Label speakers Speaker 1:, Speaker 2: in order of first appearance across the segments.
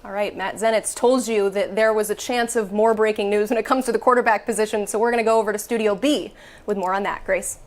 Speaker 1: All right, Matt Zenitz told you that there was a chance of more breaking news when it comes to the quarterback position, so we're going to go over to Studio B with more on that. Grace.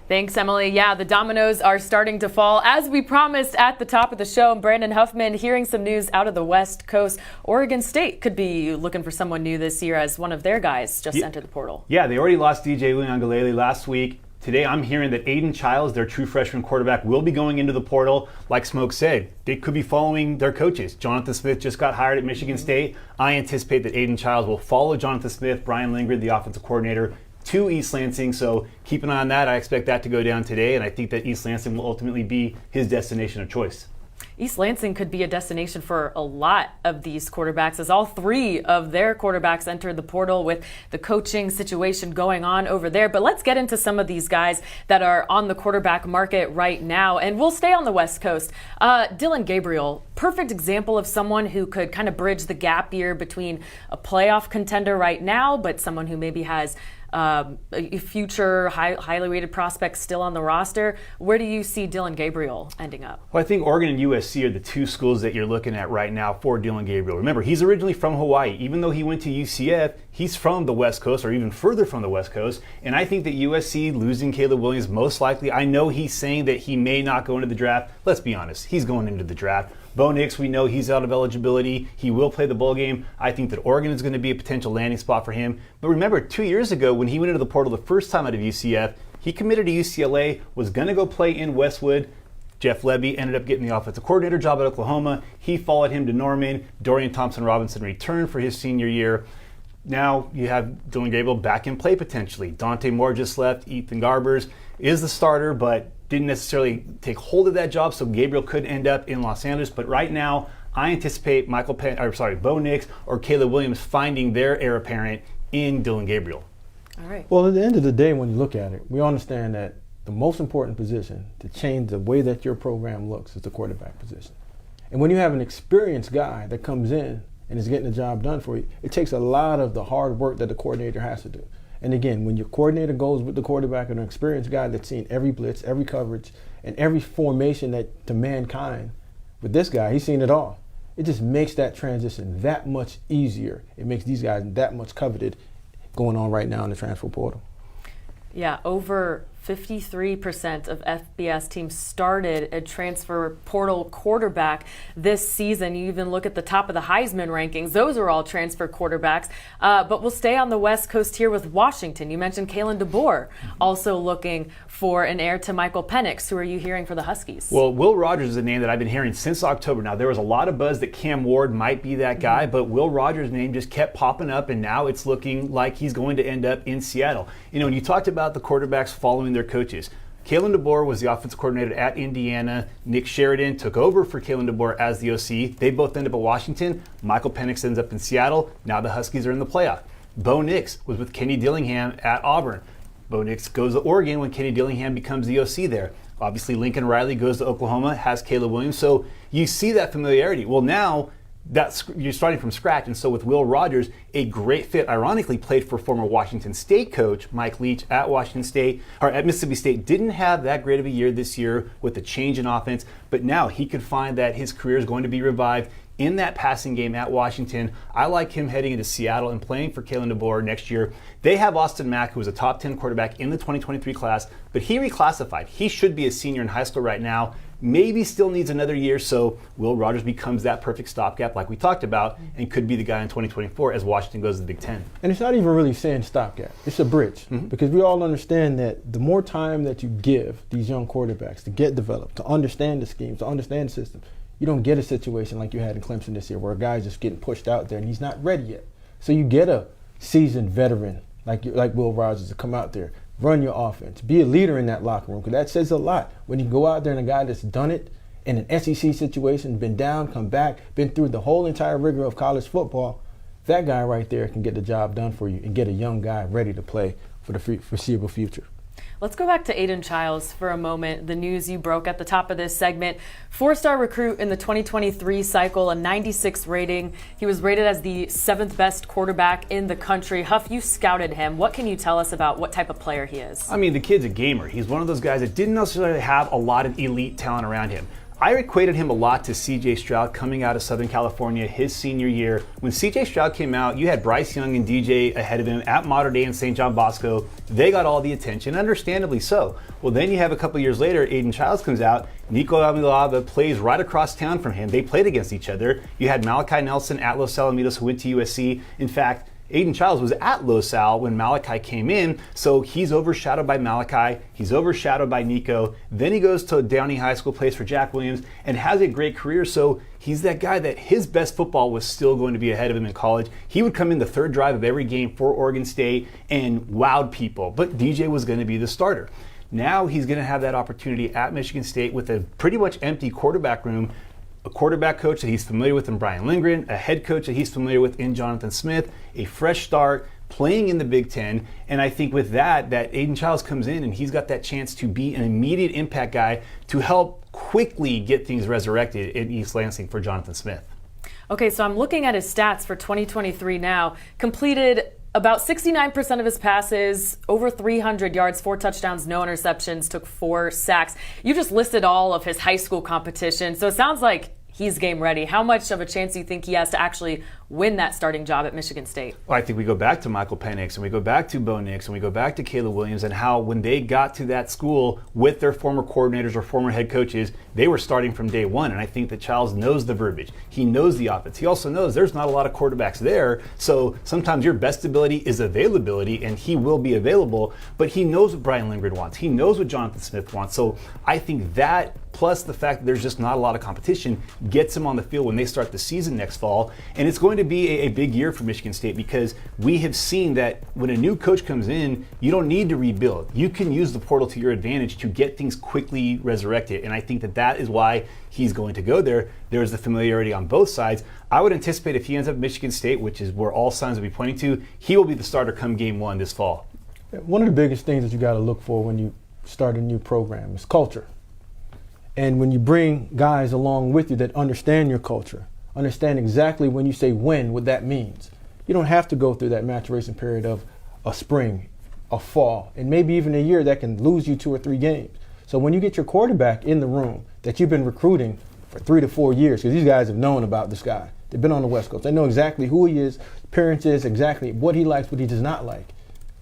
Speaker 2: Thanks, Emily. Yeah, the dominoes are starting to fall. As we promised at the top of the show, Brandon Huffman hearing some news out of the West Coast. Oregon State could be looking for someone new this year as one of their guys just entered the portal.
Speaker 3: Yeah, they already lost DJ Uiagalelei last week. Today I'm hearing that Aidan Chiles, their true freshman quarterback, will be going into the portal. Like Smoke said, they could be following their coaches. Jonathan Smith just got hired at Michigan State. I anticipate that Aidan Chiles will follow Jonathan Smith, Brian Lindgren, the offensive coordinator, to East Lansing. So keep an eye on that. I expect that to go down today, and I think that East Lansing will ultimately be his destination of choice.
Speaker 2: East Lansing could be a destination for a lot of these quarterbacks, as all three of their quarterbacks entered the portal with the coaching situation going on over there. But let's get into some of these guys that are on the quarterback market right now, and we'll stay on the West Coast. Dillon Gabriel, perfect example of someone who could kind of bridge the gap here between a playoff contender right now, but someone who maybe has a future highly rated prospects still on the roster. Where do you see Dillon Gabriel ending up?
Speaker 3: Well, I think Oregon and USC are the two schools that you're looking at right now for Dillon Gabriel. Remember, he's originally from Hawaii. Even though he went to UCF, he's from the West Coast, or even further from the West Coast. And I think that USC losing Caleb Williams, most likely, I know he's saying that he may not go into the draft. Let's be honest, he's going into the draft. Bo Nix, we know he's out of eligibility. He will play the bowl game. I think that Oregon is going to be a potential landing spot for him. But remember, 2 years ago when he went into the portal the first time out of UCF, he committed to UCLA, was going to go play in Westwood. Jeff Lebby ended up getting the offensive coordinator job at Oklahoma. He followed him to Norman. Dorian Thompson-Robinson returned for his senior year. Now you have Dillon Gabriel back in play potentially. Dante Moore just left. Ethan Garbers is the starter, but didn't necessarily take hold of that job, so Gabriel could end up in Los Angeles. But right now, I anticipate Bo Nix or Caleb Williams finding their heir apparent in Dillon Gabriel.
Speaker 2: All right.
Speaker 4: Well, at the end of the day, when you look at it, we understand that the most important position to change the way that your program looks is the quarterback position. And when you have an experienced guy that comes in and is getting the job done for you, it takes a lot of the hard work that the coordinator has to do. And again, when your coordinator goes with the quarterback and an experienced guy that's seen every blitz, every coverage, and every formation that to mankind, with this guy, he's seen it all. It just makes that transition that much easier. It makes these guys that much coveted going on right now in the transfer portal.
Speaker 2: Yeah, over 53% of FBS teams started a transfer portal quarterback this season. You even look at the top of the Heisman rankings. Those are all transfer quarterbacks. But we'll stay on the West Coast here with Washington. You mentioned Kalen DeBoer also looking for an heir to Michael Penix. Who are you hearing for the Huskies?
Speaker 3: Well, Will Rogers is a name that I've been hearing since October. Now, there was a lot of buzz that Cam Ward might be that guy, but Will Rogers' name just kept popping up, and now it's looking like he's going to end up in Seattle. You know, when you talked about the quarterbacks following their coaches, Kalen DeBoer was the offensive coordinator at Indiana. Nick Sheridan took over for Kalen DeBoer as the OC. They both end up at Washington. Michael Penix ends up in Seattle. Now the Huskies are in the playoff. Bo Nix was with Kenny Dillingham at Auburn. Bo Nix goes to Oregon when Kenny Dillingham becomes the OC there. Obviously, Lincoln Riley goes to Oklahoma, has Caleb Williams. So you see that familiarity. Well, now you're starting from scratch, and so with Will Rogers, a great fit, ironically played for former Washington State coach Mike Leach at Mississippi State. Didn't have that great of a year this year with the change in offense, but now he could find that his career is going to be revived in that passing game at Washington. I like him heading into Seattle and playing for Kalen DeBoer next year. They have Austin Mack, who was a top 10 quarterback in the 2023 class, but he reclassified. He should be a senior in high school right now. Maybe still needs another year, so Will Rogers becomes that perfect stopgap like we talked about and could be the guy in 2024 as Washington goes to the Big Ten.
Speaker 4: And it's not even really saying stopgap. It's a bridge, because we all understand that the more time that you give these young quarterbacks to get developed, to understand the schemes, to understand the system, you don't get a situation like you had in Clemson this year where a guy's just getting pushed out there and he's not ready yet. So you get a seasoned veteran like Will Rogers to come out there, run your offense, be a leader in that locker room, because that says a lot. When you go out there and a guy that's done it in an SEC situation, been down, come back, been through the whole entire rigor of college football, that guy right there can get the job done for you and get a young guy ready to play for the foreseeable future.
Speaker 2: Let's go back to Aidan Chiles for a moment. The news you broke at the top of this segment. 4-star recruit in the 2023 cycle, a 96 rating. He was rated as the 7th best quarterback in the country. Huff, you scouted him. What can you tell us about what type of player he is?
Speaker 3: I mean, the kid's a gamer. He's one of those guys that didn't necessarily have a lot of elite talent around him. I equated him a lot to C.J. Stroud coming out of Southern California his senior year. When C.J. Stroud came out, you had Bryce Young and DJ ahead of him at Mater Dei and St. John Bosco. They got all the attention, understandably so. Well, then you have a couple years later, Aidan Chiles comes out. Nico Amilava plays right across town from him. They played against each other. You had Malachi Nelson at Los Alamitos, who went to USC. In fact, Aidan Chiles was at Los Al when Malachi came in, so he's overshadowed by Malachi, he's overshadowed by Nico. Then he goes to Downey High School, plays for Jack Williams, and has a great career. So he's that guy that his best football was still going to be ahead of him in college. He would come in the third drive of every game for Oregon State and wowed people, but DJ was going to be the starter. Now he's going to have that opportunity at Michigan State with a pretty much empty quarterback room, a quarterback coach that he's familiar with in Brian Lindgren, a head coach that he's familiar with in Jonathan Smith, a fresh start, playing in the Big Ten. And I think with that Aidan Chiles comes in and he's got that chance to be an immediate impact guy to help quickly get things resurrected in East Lansing for Jonathan Smith.
Speaker 2: Okay, so I'm looking at his stats for 2023 now. Completed about 69% of his passes, over 300 yards, 4 touchdowns, no interceptions, took 4 sacks. You just listed all of his high school competition, so it sounds like he's game ready. How much of a chance do you think he has to actually win that starting job at Michigan State?
Speaker 3: Well, I think we go back to Michael Penix and we go back to Bo Nix and we go back to Caleb Williams and how when they got to that school with their former coordinators or former head coaches, they were starting from day one. And I think that Chiles knows the verbiage. He knows the offense. He also knows there's not a lot of quarterbacks there. So sometimes your best ability is availability, and he will be available. But he knows what Brian Lindgren wants. He knows what Jonathan Smith wants. So I think that plus the fact that there's just not a lot of competition gets him on the field when they start the season next fall. And it's going to be a big year for Michigan State because we have seen that when a new coach comes in, you don't need to rebuild. You can use the portal to your advantage to get things quickly resurrected. And I think that is why he's going to go there. There's the familiarity on both sides. I would anticipate if he ends up at Michigan State, which is where all signs will be pointing to, he will be the starter come game 1 this fall.
Speaker 4: One of the biggest things that you got to look for when you start a new program is culture. And when you bring guys along with you that understand your culture, understand exactly when you say when, what that means. You don't have to go through that maturation period of a spring, a fall, and maybe even a year that can lose you 2 or 3 games. So when you get your quarterback in the room that you've been recruiting for 3 to 4 years, because these guys have known about this guy. They've been on the West Coast. They know exactly who he is, appearances, exactly what he likes, what he does not like.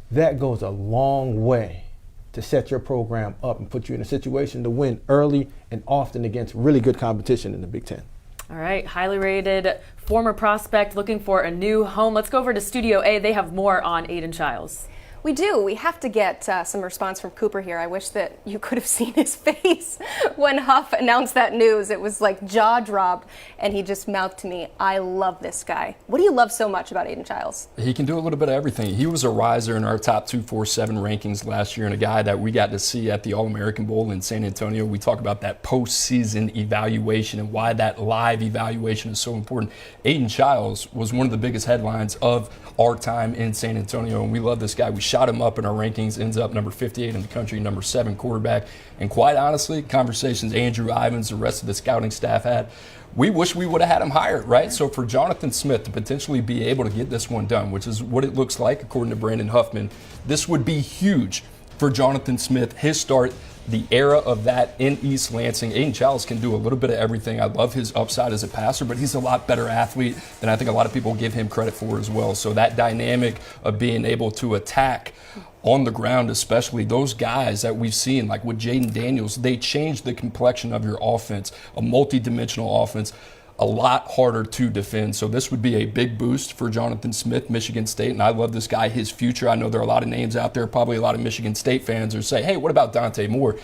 Speaker 4: That goes a long way to set your program up and put you in a situation to win early and often against really good competition in the Big Ten.
Speaker 2: All right, highly rated former prospect looking for a new home. Let's go over to Studio A. They have more on Aidan Chiles.
Speaker 1: We do. We have to get some response from Cooper here. I wish that you could have seen his face when Huff announced that news. It was like jaw dropped, and he just mouthed to me, "I love this guy." What do you love so much about Aidan Chiles?
Speaker 5: He can do a little bit of everything. He was a riser in our top 247 rankings last year, and a guy that we got to see at the All-American Bowl in San Antonio. We talk about that postseason evaluation and why that live evaluation is so important. Aidan Chiles was one of the biggest headlines of our time in San Antonio, and we love this guy. We shot him up in our rankings, ends up number 58 in the country, number 7 quarterback. And quite honestly, conversations Andrew Ivins, the rest of the scouting staff had, we wish we would have had him hired, right? So for Jonathan Smith to potentially be able to get this one done, which is what it looks like according to Brandon Huffman, this would be huge for Jonathan Smith, his start, the era of that in East Lansing. Aidan Chiles can do a little bit of everything. I love his upside as a passer, but he's a lot better athlete than I think a lot of people give him credit for as well. So that dynamic of being able to attack on the ground, especially those guys that we've seen, like with Jaden Daniels, they changed the complexion of your offense, a multi-dimensional offense, a lot harder to defend. So this would be a big boost for Jonathan Smith, Michigan State, and I love this guy, his future. I know there are a lot of names out there, probably a lot of Michigan State fans who say, hey, what about Dante Moore?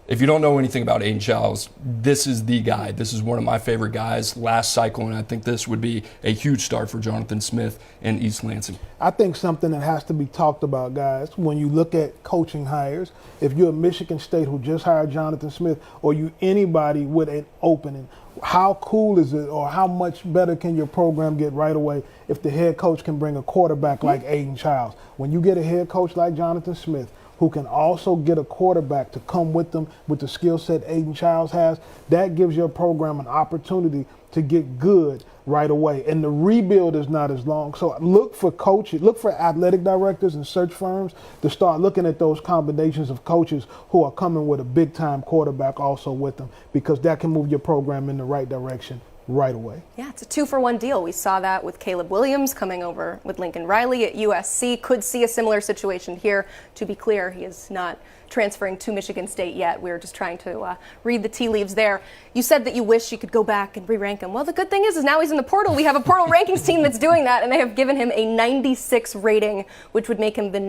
Speaker 5: If you don't know anything about Aidan Chiles, this is the guy. This is one of my favorite guys last cycle, and I think this would be a huge start for Jonathan Smith in East Lansing.
Speaker 6: I think something that has to be talked about, guys, when you look at coaching hires, if you're a Michigan State who just hired Jonathan Smith, or you anybody with an opening, how cool is it, or how much better can your program get right away if the head coach can bring a quarterback like Aidan Chiles? When you get a head coach like Jonathan Smith, who can also get a quarterback to come with them with the skill set Aidan Chiles has, that gives your program an opportunity to get good right away. And the rebuild is not as long. So look for coaches, look for athletic directors and search firms to start looking at those combinations of coaches who are coming with a big-time quarterback also with them, because that can move your program in the right direction right away.
Speaker 1: Yeah, it's a 2-for-1 deal. We saw that with Caleb Williams coming over with Lincoln Riley at USC. Could see a similar situation here. To be clear, he is not transferring to Michigan State yet. We were just trying to read the tea leaves there. You said that you wish you could go back and re-rank him. Well, the good thing is now he's in the portal. We have a portal rankings team that's doing that, and they have given him a 96 rating, which would make him the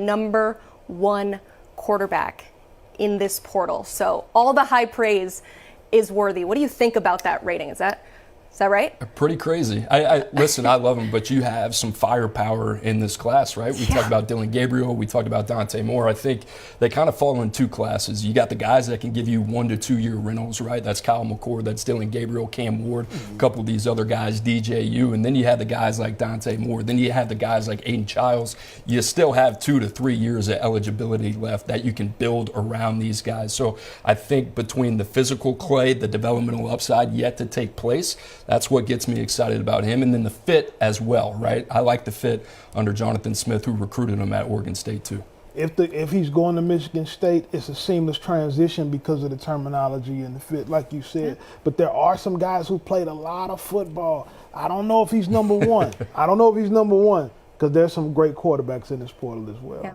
Speaker 1: #1 quarterback in this portal. So all the high praise is worthy. What do you think about that rating? Is that right?
Speaker 5: Pretty crazy. Listen, I love him, but you have some firepower in this class, right? We talked about Dylan Gabriel. We talked about Dante Moore. I think they kind of fall in two classes. You got the guys that can give you 1 to 2 year rentals, right? That's Kyle McCord, that's Dylan Gabriel, Cam Ward, a couple of these other guys, DJU. And then you have the guys like Dante Moore. Then you have the guys like Aidan Chiles. You still have 2 to 3 years of eligibility left that you can build around these guys. So I think between the physical clay, the developmental upside yet to take place, that's what gets me excited about him. And then the fit as well, right? I like the fit under Jonathan Smith, who recruited him at Oregon State too.
Speaker 6: If he's going to Michigan State, it's a seamless transition because of the terminology and the fit, like you said. But there are some guys who played a lot of football. I don't know if he's #1. I don't know if he's #1, because there's some great quarterbacks in this portal as well.
Speaker 1: Yeah.